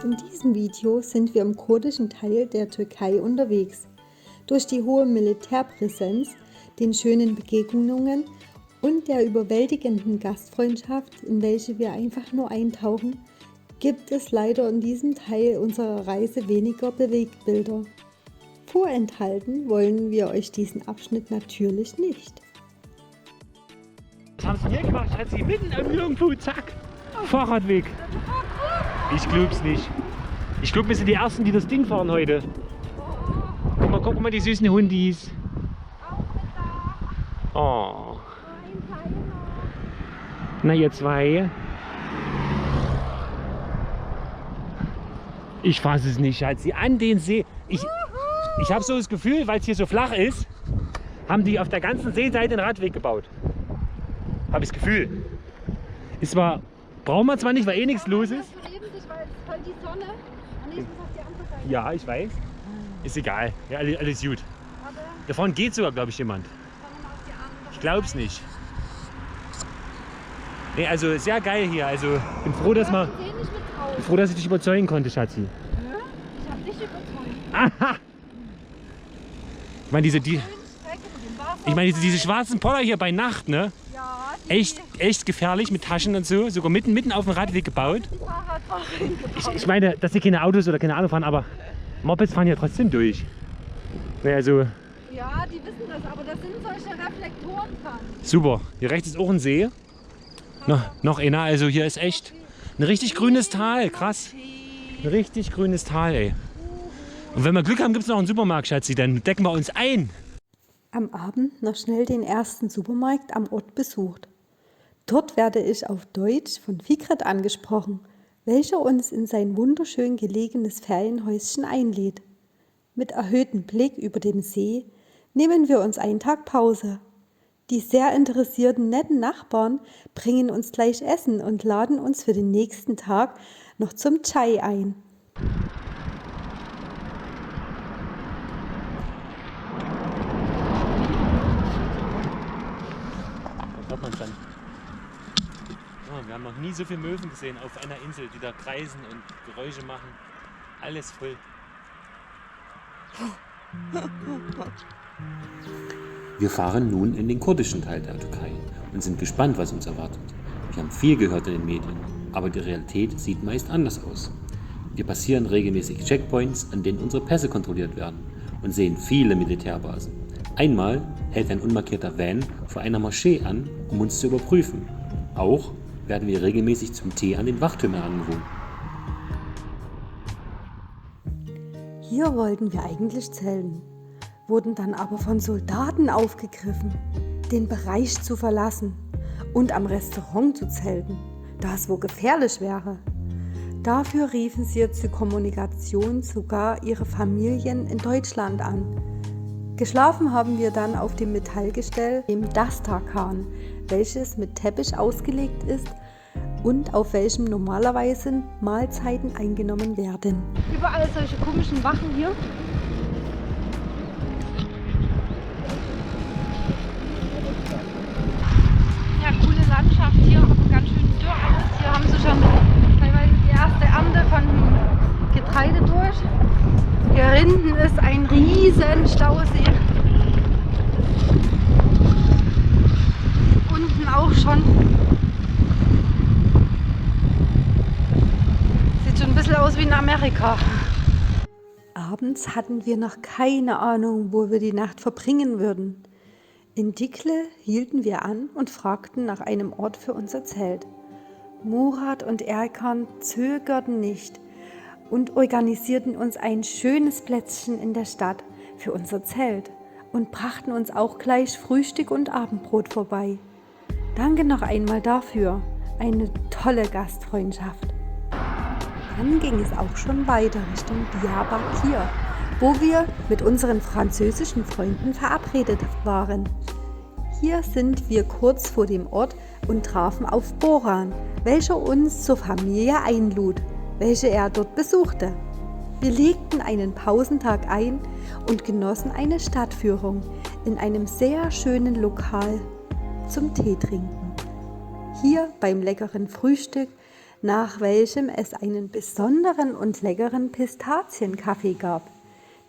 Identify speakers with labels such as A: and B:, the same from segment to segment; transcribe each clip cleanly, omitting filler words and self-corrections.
A: In diesem Video sind wir im kurdischen Teil der Türkei unterwegs. Durch die hohe Militärpräsenz, den schönen Begegnungen und der überwältigenden Gastfreundschaft, in welche wir einfach nur eintauchen, gibt es leider in diesem Teil unserer Reise weniger Bewegtbilder. Vorenthalten wollen wir euch diesen Abschnitt natürlich nicht.
B: Was haben sie hier gemacht? Hat sie mitten am irgendwo, zack, Fahrradweg. Ich glaub's nicht. Ich glaube, wir sind die Ersten, die das Ding fahren heute. Guck mal die süßen Hundis. Oh. Na, ihr zwei. Ich fasse es nicht, Schatzi. An den See. Ich habe so das Gefühl, weil es hier so flach ist, haben die auf der ganzen Seeseite einen Radweg gebaut. Habe ich das Gefühl. Ist zwar, brauchen wir zwar nicht, weil eh nichts los ist. Ja, ich weiß. Ist egal. Ja, alles gut. Da vorne geht sogar, glaube ich, jemand. Ich glaube es nicht. Nee, also sehr geil hier. Also bin froh, dass ich dich überzeugen konnte, Schatzi.
C: Ich habe dich überzeugt.
B: Aha! Ich meine, diese schwarzen Poller hier bei Nacht, ne?
C: Ja,
B: Echt gefährlich mit Taschen und so. Sogar mitten auf dem Radweg gebaut. Ich meine, dass hier keine Autos oder keine Ahnung fahren, aber Mopeds fahren ja trotzdem durch. Naja, also.
C: Ja, die wissen das, aber das sind solche Reflektoren dran.
B: Super. Hier rechts ist auch ein See. Noch einer, also hier ist echt ein richtig grünes Tal. Krass. Ein richtig grünes Tal, ey. Und wenn wir Glück haben, gibt es noch einen Supermarkt, Schatzi. Dann decken wir uns ein.
A: Am Abend noch schnell den ersten Supermarkt am Ort besucht. Dort werde ich auf Deutsch von Fikret angesprochen, welcher uns in sein wunderschön gelegenes Ferienhäuschen einlädt. Mit erhöhtem Blick über dem See nehmen wir uns einen Tag Pause. Die sehr interessierten, netten Nachbarn bringen uns gleich Essen und laden uns für den nächsten Tag noch zum Chai ein.
B: Oh, wir haben noch nie so viele Möwen gesehen auf einer Insel, die da kreisen und Geräusche machen. Alles voll. Wir fahren nun in den kurdischen Teil der Türkei und sind gespannt, was uns erwartet. Wir haben viel gehört in den Medien, aber die Realität sieht meist anders aus. Wir passieren regelmäßig Checkpoints, an denen unsere Pässe kontrolliert werden und sehen viele Militärbasen. Einmal hält ein unmarkierter Van vor einer Moschee an, um uns zu überprüfen. Auch werden wir regelmäßig zum Tee an den Wachtürmen angerufen.
A: Hier wollten wir eigentlich zelten, wurden dann aber von Soldaten aufgegriffen, den Bereich zu verlassen und am Restaurant zu zelten, da es wohl gefährlich wäre. Dafür riefen sie zur Kommunikation sogar ihre Familien in Deutschland an. Geschlafen haben wir dann auf dem Metallgestell, dem Dastarkhan, welches mit Teppich ausgelegt ist und auf welchem normalerweise Mahlzeiten eingenommen werden.
C: Überall solche komischen Wachen hier. Ja, coole Landschaft hier, aber ganz schön dürr alles. Hier haben sie schon teilweise die erste Ernte von Getreide durch. Hier hinten ist ein riesen Stausee. Unten auch schon. Sieht schon ein bisschen aus wie in Amerika.
A: Abends hatten wir noch keine Ahnung, wo wir die Nacht verbringen würden. In Dikle hielten wir an und fragten nach einem Ort für unser Zelt. Murat und Erkan zögerten nicht und organisierten uns ein schönes Plätzchen in der Stadt für unser Zelt und brachten uns auch gleich Frühstück und Abendbrot vorbei. Danke noch einmal dafür, eine tolle Gastfreundschaft. Dann ging es auch schon weiter Richtung Diyarbakir, wo wir mit unseren französischen Freunden verabredet waren. Hier sind wir kurz vor dem Ort und trafen auf Boran, welcher uns zur Familie einlud, welche er dort besuchte. Wir legten einen Pausentag ein und genossen eine Stadtführung in einem sehr schönen Lokal zum Tee trinken. Hier beim leckeren Frühstück nach welchem es einen besonderen und leckeren Pistazienkaffee gab.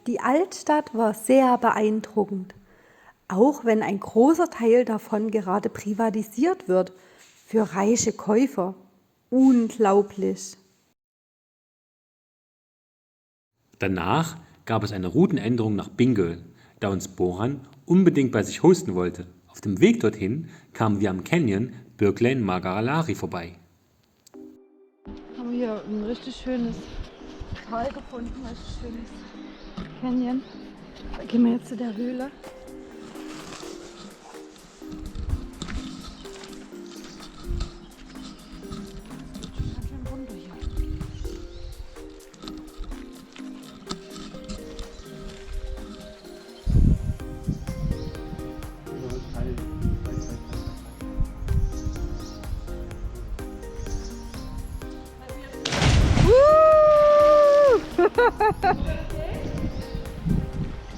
A: Die Altstadt war sehr beeindruckend, auch wenn ein großer Teil davon gerade privatisiert wird, für reiche Käufer. Unglaublich.
B: Danach gab es eine Routenänderung nach Bingöl, da uns Boran unbedingt bei sich hosten wollte. Auf dem Weg dorthin kamen wir am Canyon Birklane Margaralari vorbei.
C: Haben wir hier ein richtig schönes Tal gefunden, ein richtig schönes Canyon. Da gehen wir jetzt zu der Höhle. Ganz schön runter hier.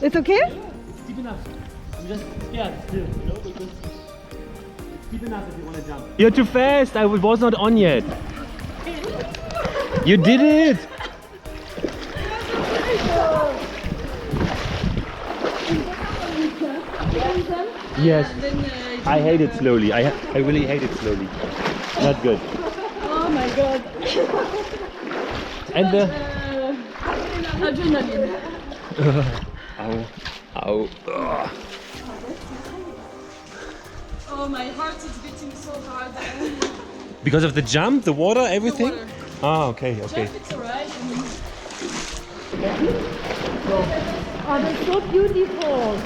C: It's okay?
B: Deep enough. I'm just scared still, you know, because it's deep enough if you want to jump.
D: You're too fast. I was not on yet. You did it. Yes. I hate it slowly. I really hate it slowly. Not good.
E: Oh my god.
D: And the
E: Adrenaline.
D: ow, ow. Ugh.
E: Oh, my heart is beating so hard.
D: Because of the jump, the water, everything.
E: water.
D: Ah, okay, okay.
E: It's alright.
C: Oh, that's so beautiful.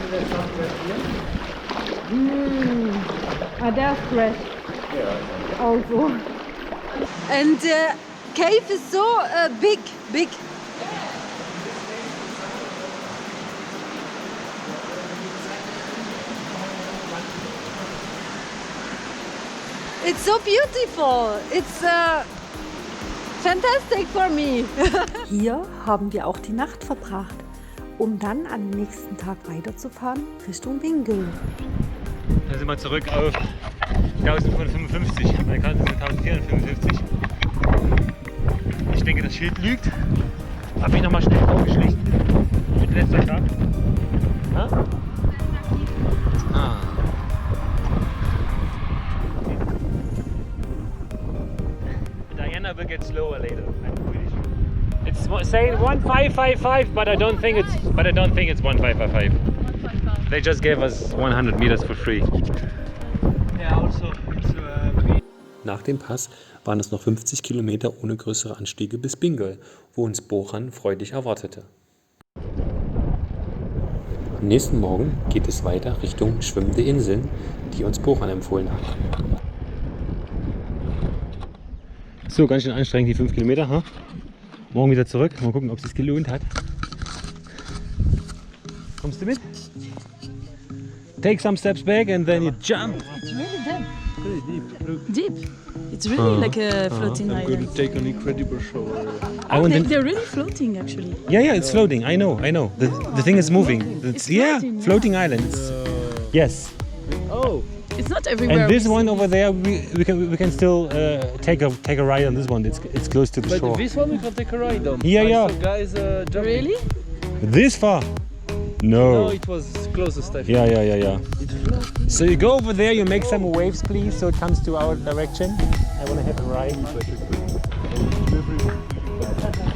C: There's fresh. Also. And the cave is so big. It's so beautiful. It's fantastic for me.
A: Hier haben wir auch die Nacht verbracht, um dann am nächsten Tag weiterzufahren Richtung Bingöl.
D: Dann sind wir zurück auf 1055. Meine Karte sind 1455. Ich denke, das Schild lügt. Hab ich nochmal schnell vorgeschlichen. Mit letzter Kraft. Ha? Ah. Diana will get slower later. I'm pretty sure. It's saying 1555, but I don't think it's 1555. They just gave us 100 meters for free.
B: Nach dem Pass waren es noch 50 Kilometer ohne größere Anstiege bis Bingöl, wo uns Boran freudig erwartete. Am nächsten Morgen geht es weiter Richtung schwimmende Inseln, die uns Boran empfohlen hat.
D: So, ganz schön anstrengend, die 5 Kilometer. Huh? Morgen wieder zurück. Mal gucken, ob es sich gelohnt hat. Kommst du mit? Take some steps back and then you jump.
E: It's really deep. It's really like a floating island.
F: Take an incredible shower.
E: They're really floating actually.
D: Yeah, it's floating. I know. The thing is moving.
E: It's floating, yeah.
D: Floating island. Yes.
F: Oh,
E: It's not everywhere.
D: And this
E: we
D: one
E: see.
D: over there, we can still take a ride on this one. It's close to the
F: but
D: shore.
F: this one we can take a ride on.
D: Yeah,
F: I
D: yeah.
F: saw guys jumping.
E: Really?
D: This far?
F: No,
D: No.
F: it was closest. I think.
D: Yeah.
F: It's floating.
D: So you go over there, you make some waves, please, so it comes to our direction. I want to have a ride.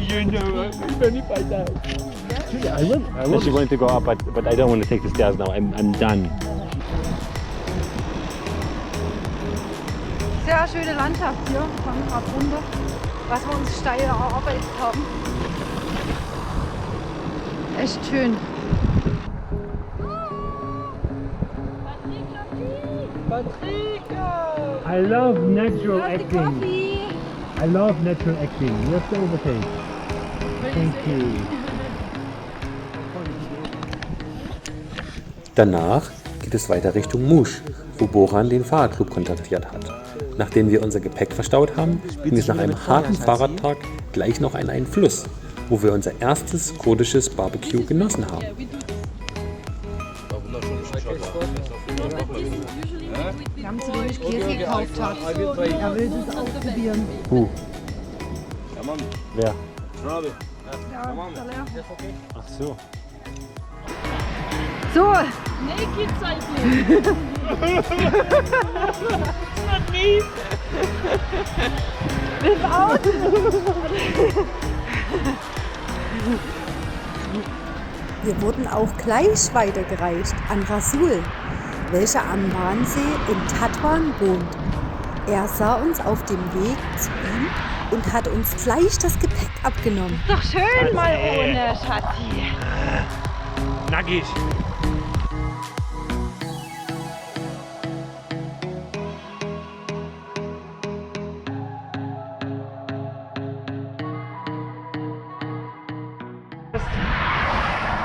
F: You know, even if I die. Actually, I want.
D: She wanted to go up, but I don't want to take the stairs now. I'm done.
C: Sehr schöne Landschaft hier. Wir fahren gerade runter, was wir uns steil erarbeitet haben. Echt schön.
F: Patrick!
D: I love natural
C: Have the coffee.
D: I love natural acting. You're so okay. Thank you.
B: Danach geht es weiter Richtung Musch, wo Boran den Fahrradclub kontaktiert hat. Nachdem wir unser Gepäck verstaut haben, ging es nach einem harten Fahrradtag gleich noch an einen Fluss, wo wir unser erstes kurdisches Barbecue genossen haben.
C: Wir haben zu wenig Käse gekauft. Er will das ausprobieren.
D: Wer?
F: Robbie.
D: Ach so.
C: So,
E: Naked cycling.
C: without.
A: Wir wurden auch gleich weitergereicht an Rasul, welcher am Wansee in Tatwan wohnt. Er sah uns auf dem Weg zu ihm und hat uns gleich das Gepäck abgenommen.
C: Doch schön mal ohne, Schatzi.
D: Nackig.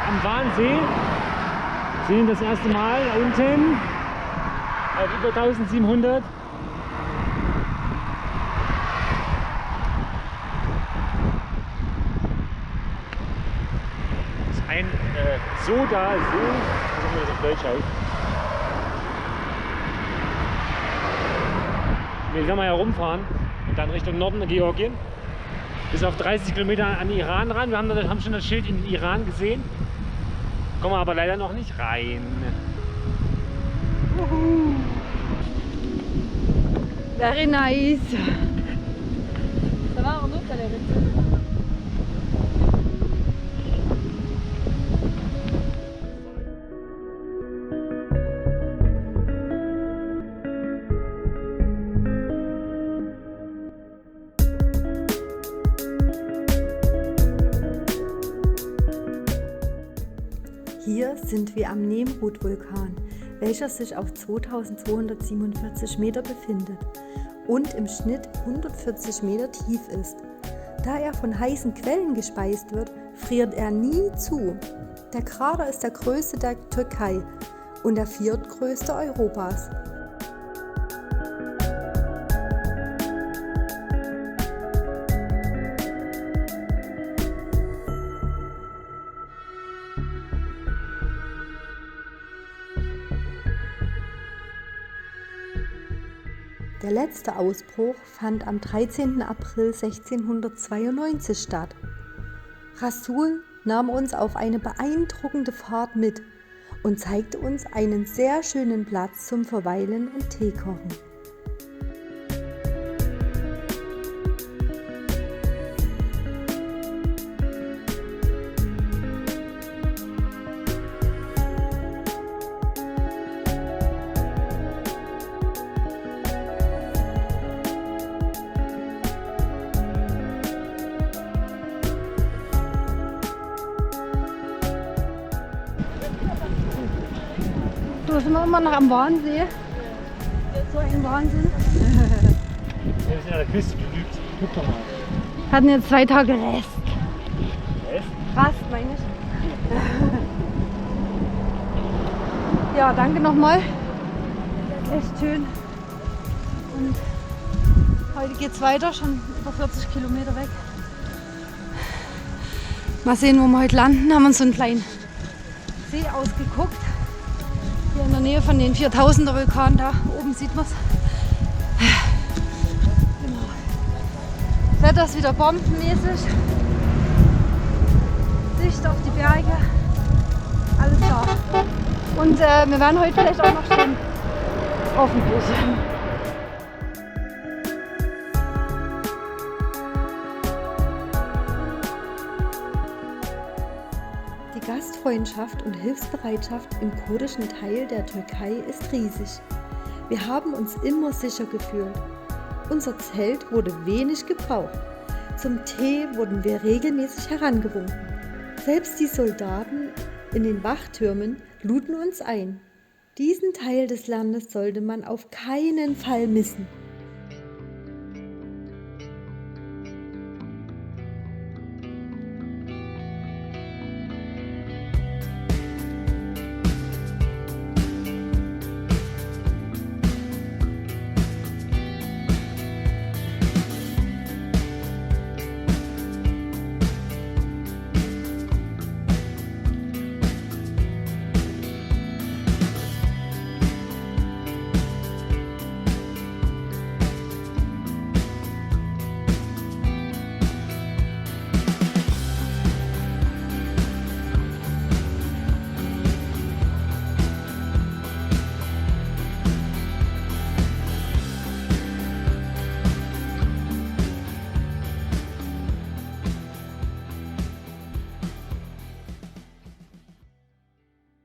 D: Am Wansee sehen das erste Mal da unten auf über 1700. Das ist ein Soda-See, wie das auf Deutsch heißt. Wir werden mal herumfahren und dann Richtung Norden Georgien. Bis auf 30 Kilometer an Iran ran. Wir haben schon das Schild in Iran gesehen. Kommen wir aber leider noch nicht rein.
C: Very nice.
E: Ça va Arnaud, t'as l'air de...
A: Hier sind wir am Nemrut-Vulkan, welcher sich auf 2247 Meter befindet und im Schnitt 140 Meter tief ist. Da er von heißen Quellen gespeist wird, friert er nie zu. Der Krater ist der größte der Türkei und der viertgrößte Europas. Der letzte Ausbruch fand am 13. April 1692 statt. Rasul nahm uns auf eine beeindruckende Fahrt mit und zeigte uns einen sehr schönen Platz zum Verweilen und Tee kochen.
C: Da sind wir immer noch am Wansee. So ein Wahnsinn.
D: Wir sind an der Küste gelügt. Guck doch mal.
C: Hatten jetzt 2 Tage Rest.
D: Rest?
C: Rast, meine ich. Ja, danke nochmal. Echt schön. Und heute geht's weiter, schon über 40 Kilometer weg. Mal sehen, wo wir heute landen. Haben uns so einen kleinen See ausgeguckt. Hier in der Nähe von den 4000er Vulkan, da oben sieht man es. Genau. Das Wetter ist wieder bombenmäßig. Sicht auf die Berge. Alles da. Und wir werden heute vielleicht auch noch stehen. Hoffentlich.
A: Die Gastfreundschaft und Hilfsbereitschaft im kurdischen Teil der Türkei ist riesig. Wir haben uns immer sicher gefühlt. Unser Zelt wurde wenig gebraucht. Zum Tee wurden wir regelmäßig herangewunken. Selbst die Soldaten in den Wachtürmen luden uns ein. Diesen Teil des Landes sollte man auf keinen Fall missen.